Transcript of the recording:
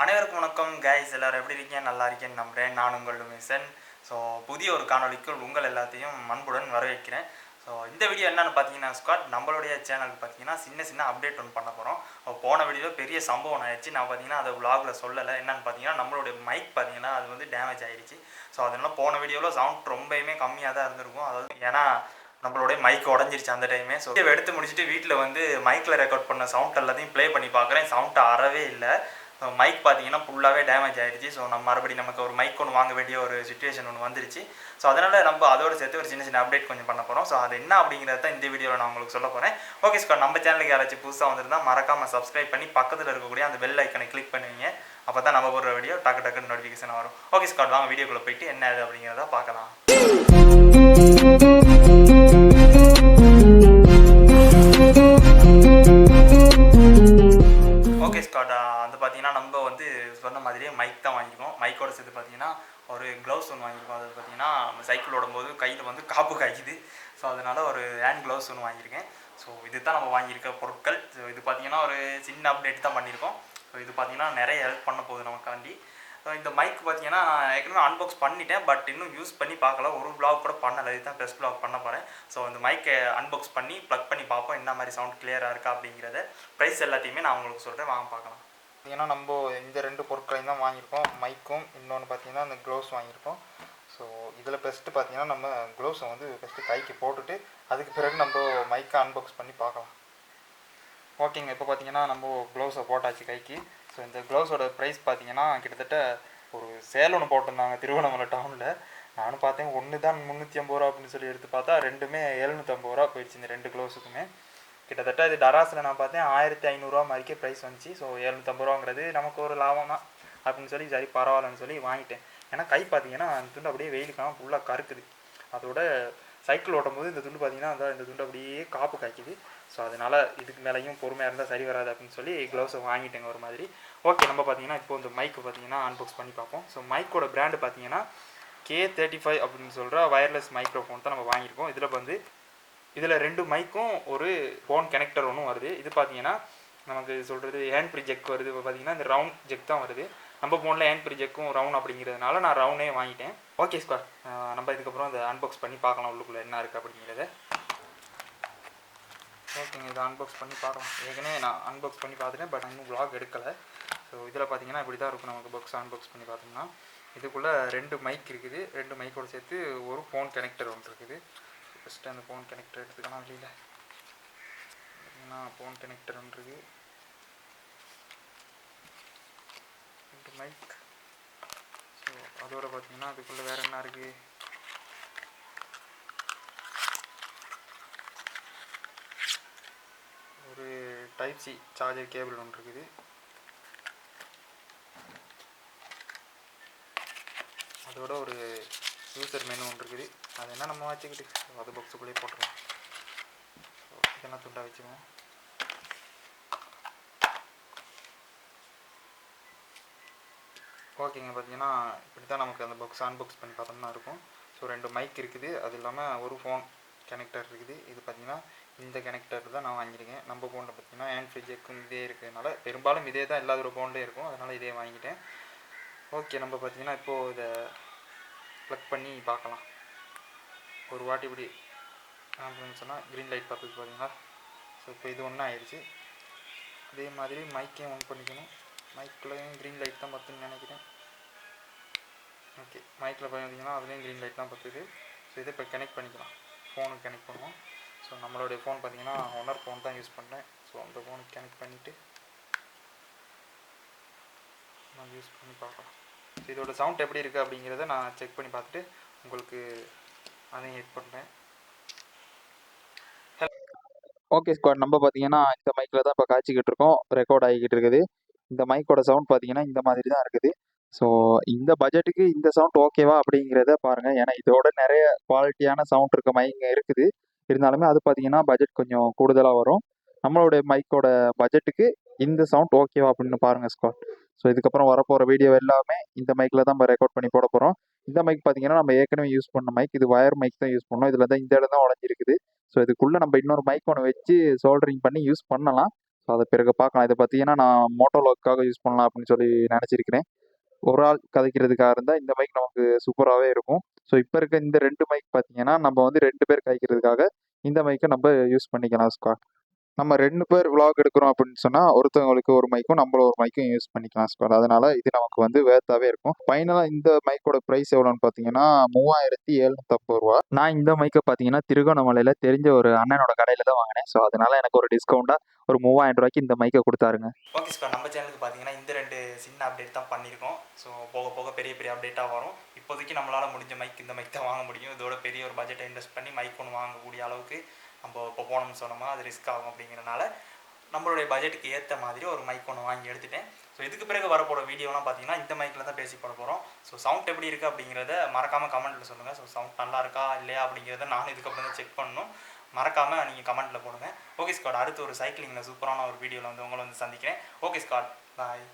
அனைவருக்கும் வணக்கம் கைஸ், எல்லோரும் எப்படி இருக்கீங்க? நல்லா இருக்கேன்னு நம்புகிறேன். நான் உங்கள் மிஷன். ஸோ புதிய ஒரு காணொலிக்குள் உங்கள் எல்லாத்தையும் அன்புடன் வரவேற்கிறேன். ஸோ இந்த வீடியோ என்னென்னு பார்த்தீங்கன்னா ஸ்குவாட், நம்மளுடைய சேனலுக்கு பார்த்தீங்கன்னா சின்ன அப்டேட் ஒன்று பண்ண போகிறோம். போன வீடியோவில் பெரிய சம்பவம் ஆயிடுச்சு. நான் பார்த்தீங்கன்னா அதை விலாகில் சொல்லலை. என்னென்னு பார்த்தீங்கன்னா நம்மளுடைய மைக் பார்த்தீங்கன்னா அது வந்து டேமேஜ் ஆகிடுச்சு. ஸோ அதனால் போன வீடியோவில் சவுண்ட் ரொம்பவுமே கம்மியாக தான் இருந்திருக்கும். அதாவது ஏன்னா நம்மளுடைய மைக் உடஞ்சிருச்சு அந்த டைமே. ஸோ எடுத்து முடிச்சுட்டு வீட்டில் வந்து மைக்கில் ரெக்கார்ட் பண்ண சவுண்ட் எல்லாத்தையும் ப்ளே பண்ணி பார்க்குறேன். சவுண்ட் அறவே இல்லை. மைக் பார்த்தீங்கன்னா ஃபுல்லாகவே டேமேஜ் ஆகிடுச்சு. ஸோ நம்ம மறுபடியும் நமக்கு ஒரு மைக் ஒன்று வாங்க வேண்டிய ஒரு சுச்சுவேஷன் ஒன்று வந்துருச்சு. ஸோ அதனால் நம்ம அதோடு சேர்த்து ஒரு சின்ன அப்டேட் கொஞ்சம் பண்ண போகிறோம். ஸோ அது என்ன அப்படிங்கிறத தான் இந்த வீடியோவில் நான் உங்களுக்கு சொல்ல போகிறேன். ஓகே ஸ்கார், நம்ம சேனலுக்கு யாராச்சும் புதுசாக வந்திருந்தால் மறக்காமல் சப்ஸ்கிரைப் பண்ணி பக்கத்தில் இருக்கக்கூடிய அந்த பெல் ஐக்கனை கிளிக் பண்ணுவீங்க. அப்போ தான் நம்ம போடுற வீடியோ டக்குன்னு நோட்டிஃபிகேஷன் வரும். ஓகே ஸ்கார், வாங்க வீடியோக்குள்ளே போயிட்டு என்ன அது அப்படிங்கிறத பார்க்கலாம். ஓகே ஸ்காட், வந்து பார்த்தீங்கன்னா நம்ம வந்து சொன்ன மாதிரியே மைக் தான் வாங்கியிருக்கோம். மைக்கோட சேர்த்து பார்த்தீங்கன்னா ஒரு க்ளவுஸ் ஒன்று வாங்கியிருக்கோம். அது பார்த்தீங்கன்னா நம்ம சைக்கிள் ஓடும்போது கையில் வந்து காப்பு காய்க்குது. ஸோ அதனால் ஒரு ஹேண்ட் க்ளவுஸ் ஒன்று வாங்கியிருக்கேன். ஸோ இது தான் நம்ம வாங்கியிருக்க பொருட்கள். ஸோ இது பார்த்தீங்கன்னா ஒரு சின்ன அப்டேட் தான் பண்ணியிருக்கோம். ஸோ இது பார்த்தீங்கன்னா நிறைய ஹெல்ப் பண்ண போகுது நமக்காண்டி. ஸோ இந்த மைக் பார்த்தீங்கன்னா நான் ஏற்கனவே அன்பாக்ஸ் பண்ணிட்டேன். பட் இன்னும் யூஸ் பண்ணி பார்க்கல. ஒரு வ்ளாக் கூட பண்ணலை. இதுதான் ஃபர்ஸ்ட் வ்ளாக் பண்ண போகிறேன். ஸோ இந்த மைக்கை அன்பாக்ஸ் பண்ணி ப்ளக் பண்ணி பார்ப்போம் என்ன மாதிரி சவுண்ட் கிளியராக இருக்கா அப்படிங்கிறத. ப்ரைஸ் எல்லாத்தையுமே நான் உங்களுக்கு சொல்கிறேன், வாங்க பார்க்கலாம். பார்த்தீங்கன்னா நம்ம இந்த ரெண்டு பொருட்களையும் தான் வாங்கியிருக்கோம். மைக்கும் இன்னொன்று பார்த்தீங்கன்னா அந்த க்ளவுஸ் வாங்கியிருக்கோம். ஸோ இதில் ஃபஸ்ட்டு பார்த்தீங்கன்னா நம்ம க்ளவுஸை வந்து ஃபஸ்ட்டு கைக்கு போட்டுட்டு அதுக்கு பிறகு நம்ம மைக்கை அன்பாக்ஸ் பண்ணி பார்க்கலாம். ஓகேங்க, இப்போ பார்த்தீங்கன்னா நம்ம க்ளவுஸை போட்டாச்சு கைக்கு. ஸோ இந்த க்ளவுஸோட ப்ரைஸ் பார்த்தீங்கன்னா கிட்டத்தட்ட ஒரு சேல் ஒன்று போட்டிருந்தாங்க திருவண்ணாமலை டவுனில். நானும் பார்த்தேன் ஒன்று தான் 350 ரூபா அப்படின்னு சொல்லி எடுத்து பார்த்தா ரெண்டுமே 750 ரூபா போயிடுச்சு. இந்த ரெண்டு க்ளவுஸுக்குமே கிட்டத்தட்ட இது டராஸில் நான் பார்த்தேன் 1500 மாதிரிக்கே ப்ரைஸ் வந்துச்சு. ஸோ 750 ரூபாங்கிறது நமக்கு ஒரு லாபம் தான் அப்படின்னு சொல்லி சரி பரவாயில்லன்னு சொல்லி வாங்கிட்டேன். ஏன்னா கை பார்த்தீங்கன்னா அந்த துண்டு அப்படியே வெயிலுக்காக ஃபுல்லாக கருக்குது. அதோட சைக்கிள் ஓட்டும்போது இந்த துண்டு பார்த்தீங்கன்னா இந்த துண்டு அப்படியே காப்பு காய்க்குது. ஸோ அதனால் இதுக்கு மேலேயும் பொறுமையாக இருந்தால் சரி வராது அப்படின்னு சொல்லி க்ளவுஸை வாங்கிட்டேங்க ஒரு மாதிரி. ஓகே, நம்ம பார்த்தீங்கன்னா இப்போ இந்த மைக்கு பார்த்தீங்கன்னா அன்பாக்ஸ் பண்ணி பார்ப்போம். ஸோ மைக்கோட பிராண்டு பார்த்தீங்கன்னா K35 அப்படின்னு சொல்கிற வயர்லெஸ் மைக்ரோஃபோன் தான் நம்ம வாங்கியிருக்கோம். இதில் ரெண்டு மைக்கும் ஒரு ஃபோன் கனெக்டர் ஒன்றும் வருது. இது பார்த்தீங்கன்னா நமக்கு சொல்கிறது ஹேண்ட் ஃப்ரீ ஜெக் வருது. இப்போ பார்த்தீங்கன்னா இந்த ரவுண்ட் ஜெக் தான் வருது. நம்ம ஃபோனில் ஹேண்ட் ஃப்ரீ ஜெக்கும் ரவுண்ட் அப்படிங்கிறதுனால நான் ரவுண்டே வாங்கிட்டேன். ஓகே ஸ்கார், நம்ம இதுக்கப்புறம் அதை அன்பாக்ஸ் பண்ணி பார்க்கலாம் உள்ளுக்குள்ளே என்ன இருக்குது அப்படிங்கிறத. ஓகேங்க, இதை அன்பாக்ஸ் பண்ணி பார்க்கலாம். ஏற்கனவே நான் அன்பாக்ஸ் பண்ணி பார்த்துட்டேன், பட் இன்னும் vlog எடுக்கலை. ஸோ இதில் பார்த்தீங்கன்னா இப்படி தான் இருக்கும் நமக்கு பாக்ஸ் அன்பாக்ஸ் பண்ணி பார்த்தோம்னா. இதுக்குள்ளே ரெண்டு மைக் இருக்குது. ரெண்டு மைக்கோடு சேர்த்து ஒரு ஃபோன் கனெக்டர் ஒன்று இருக்குது. ஃபஸ்ட்டு அந்த ஃபோன் கனெக்டர் எடுத்துக்கலாம் வெளியில். பார்த்தீங்கன்னா ஃபோன் கனெக்டர் ஒன்று இருக்குது, ரெண்டு மைக். ஸோ அதோடு பார்த்தீங்கன்னா அதுக்குள்ளே வேறு என்ன இருக்குது, ஒரு டைப் சி சார்ஜர் கேபிள் ஒன்று இருக்குது. அதோட ஒரு யூசர் மெனு ஒன்று இருக்குது. அது என்ன நம்ம வச்சுக்கிட்டு அது பாக்ஸுக்குள்ளேயே போட்டுருவோம். இதெல்லாம் துண்டாக வச்சுக்குவோம். ஓகேங்க, பார்த்தீங்கன்னா இப்படி தான் நமக்கு அந்த பாக்ஸ் அன்பாக்ஸ் பண்ணி பார்த்தோம்னா இருக்கும். ஸோ ரெண்டு மைக் இருக்குது, அது இல்லாமல் ஒரு ஃபோன் கனெக்டர் இருக்குது. இது பார்த்தீங்கன்னா இந்த கனெக்டர் தான் நான் வாங்கியிருக்கேன். நம்ம ஃபோனில் பார்த்தீங்கன்னா ஹேண்ட் ஃப்ரீ ஜெக்கும் இதே இருக்கிறதுனால பெரும்பாலும் இதே தான் எல்லா ஒரு ஃபோன்லேயும் இருக்கும். அதனால் இதே வாங்கிட்டேன். ஓகே, நம்ம பார்த்தீங்கன்னா இப்போது இதை ப்ளக் பண்ணி பார்க்கலாம். ஒரு வாட்டி இப்படி அப்படின்னு சொன்னால் க்ரீன் லைட் பார்த்துட்டு பார்த்தீங்களா. ஸோ இப்போ இது ஒன்றா ஆயிடுச்சு. அதே மாதிரி மைக்கையும் ஆன் பண்ணிக்கணும். மைக்கிலையும் க்ரீன் லைட் தான் பார்த்துன்னு நினைக்கிறேன். ஓகே, மைக்கில் பார்த்தீங்கன்னா அதுலேயும் க்ரீன் லைட் தான் பார்த்துது. ஸோ இதை இப்போ கனெக்ட் பண்ணிக்கலாம். ஃபோனுக்கு கனெக்ட் பண்ணுவோம். ஸோ நம்மளுடைய ஃபோன் பார்த்தீங்கன்னா ஒனர் ஃபோன் தான் யூஸ் பண்ணுறேன். ஸோ அந்த ஃபோனுக்கு கனெக்ட் பண்ணிவிட்டு நான் யூஸ் பண்ணி பார்க்கலாம். ஸோ இதோட சவுண்ட் எப்படி இருக்குது அப்படிங்கிறத நான் செக் பண்ணி பார்த்துட்டு உங்களுக்கு அதையும் எட் பண்ணுறேன். ஓகே ஸ்குவாட், நம்ம பார்த்தீங்கன்னா இந்த மைக்கில் தான் இப்போ காய்ச்சிக்கிட்டு இருக்கோம், ரெக்கார்ட் ஆகிக்கிட்டு இருக்குது. இந்த மைக்கோட சவுண்ட் பார்த்தீங்கன்னா இந்த மாதிரி தான் இருக்குது. ஸோ இந்த பட்ஜெட்டுக்கு இந்த சவுண்ட் ஓகேவா அப்படிங்கிறத பாருங்கள். ஏன்னா இதோட நிறைய குவாலிட்டியான சவுண்ட் இருக்க மைக் இருக்குது. இருந்தாலுமே அது பார்த்தீங்கன்னா பட்ஜெட் கொஞ்சம் கூடுதலாக வரும். நம்மளுடைய மைக்கோட பட்ஜெட்டுக்கு இந்த சவுண்ட் ஓகேவா அப்படின்னு பாருங்கள் ஸ்குவாட். ஸோ இதுக்கப்புறம் வரப்போகிற வீடியோ எல்லாமே இந்த மைக்கில் தான் நம்ம ரெக்கார்ட் பண்ணி போட போகிறோம். இந்த மைக் பார்த்தீங்கன்னா நம்ம ஏற்கனவே யூஸ் பண்ண மைக். இது வயர் மைக் தான் யூஸ் பண்ணோம். இதில் தான் இந்த இடம் தான் உடஞ்சிருக்குது. ஸோ இதுக்குள்ளே நம்ம இன்னொரு மைக் ஒன்று வச்சு சோல்டரிங் பண்ணி யூஸ் பண்ணலாம். ஸோ அதை பிறகு பார்க்கலாம். இதை பார்த்தீங்கன்னா நான் மோட்டோ வ்ளாக்காக யூஸ் பண்ணலாம் அப்படின்னு சொல்லி நினச்சிருக்கிறேன். ஒரு ஆள் கதைக்கிறதுக்காக இருந்தால் இந்த மைக் நமக்கு சூப்பராகவே இருக்கும். ஸோ இப்போ இருக்க இந்த 2 மைக் பார்த்தீங்கன்னா நம்ம வந்து 2 பேர் கதைக்கிறதுக்காக இந்த மைக்கை நம்ம யூஸ் பண்ணிக்கலாம் ஸ்குவாட். நம்ம 2 பேர் விளாக் எடுக்கிறோம் அப்படின்னு சொன்னால் ஒருத்தவங்களுக்கு ஒரு மைக்கும் நம்மளும் ஒரு மைக்கும் யூஸ் பண்ணிக்கலாம் ஸ்குவாட். அதனால இது நமக்கு வந்து வேர்த்தாவே இருக்கும். ஃபைனலாக இந்த மைக்கோட ப்ரைஸ் எவ்வளோன்னு பார்த்தீங்கன்னா 3750 ரூபா. நான் இந்த மைக்கை பார்த்தீங்கன்னா திருகோணமலையில் தெரிஞ்ச ஒரு அண்ணனோட கடையில் தான் வாங்கினேன். ஸோ அதனால எனக்கு ஒரு டிஸ்கவுண்ட்டாக ஒரு 3000 ரூபாய்க்கு இந்த மைக்கை கொடுத்தாருங்க. ஓகே ஸ்கொயர், நம்ம சேனலுக்கு பார்த்தீங்கன்னா இந்த 2 சின்ன அப்டேட் தான் பண்ணியிருக்கோம். ஸோ போக போக பெரிய பெரிய அப்டேட்டாக வரும். இப்போதைக்கு நம்மளால் முடிஞ்ச மைக் இந்த மைக் தான் வாங்க முடியும். இதோட பெரிய ஒரு பட்ஜெட்டை இன்வெஸ்ட் பண்ணி மைக் ஒன்று வாங்கக்கூடிய அளவுக்கு நம்ம இப்போ போனோம்னு சொன்னோமா அது ரிஸ்க் ஆகும். அப்படிங்கிறனால நம்மளுடைய பட்ஜெட்டுக்கு ஏற்ற மாதிரி ஒரு மைக் ஒன்று வாங்கி எடுத்துட்டேன். ஸோ இதுக்கு பிறகு வரப்போகிற வீடியோலாம் பார்த்தீங்கன்னா இந்த மைக்கில் தான் பேசி போட போகிறோம். ஸோ சவுண்ட் எப்படி இருக்குது அப்படிங்கிறத மறக்காமல் கமெண்ட்டில் சொல்லுங்கள். ஸோ சவுண்ட் நல்லா இருக்கா இல்லையா அப்படிங்கிறத நானும் இதுக்கப்புறம் தான் செக் பண்ணணும். மறக்காமல் நீங்கள் கமெண்ட்டில் போடுங்க. ஓகே ஸ்காட், அடுத்து ஒரு சைக்கிளிங்கில் சூப்பரான ஒரு வீடியோவில் வந்து உங்களை வந்து சந்திக்கிறேன். ஓகே ஸ்காட், பாய்.